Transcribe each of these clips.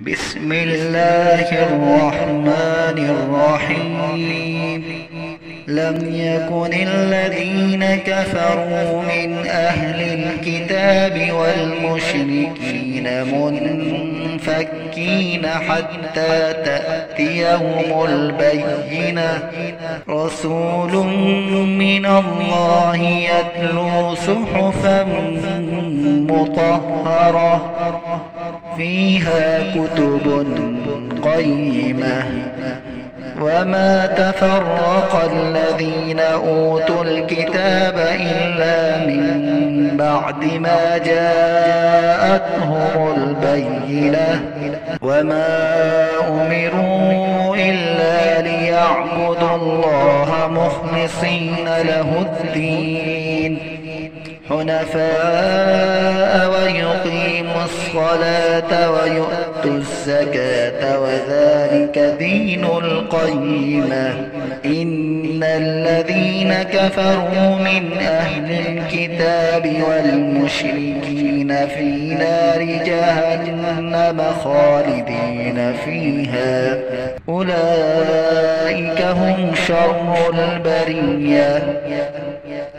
بسم الله الرحمن الرحيم. لم يكن الذين كفروا من أهل الكتاب والمشركين منفكين حتى تأتيهم البينة. رسول من الله يتلو صحفا مطهرة فيها كتب قيمة. وما تفرق الذين أوتوا الكتاب إلا من بعد ما جاءتهم البينة. وما أمروا إلا ليعبدوا الله مخلصين له الدين حنفاء ويقيموا الصلاة ويؤتوا الزكاة وذلك دين القيمة. إن الذين كفروا من أهل الكتاب والمشركين في نار جهنم خالدين فيها أولئك هم شر البرية.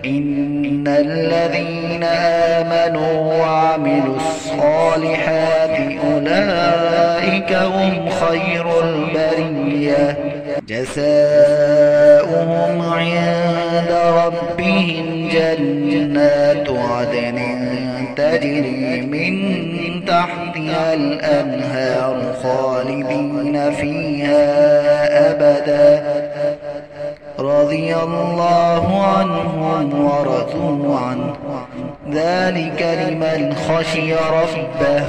إن الذين آمنوا وعملوا الصالحات أولئك هم خير البرية. جزاؤهم عند ربهم جنات عدن تجري من تحتها الأنهار خالدين فيها أبدا. رضي الله عنهم ورضوا عنه ذلك لمن خشي ربه.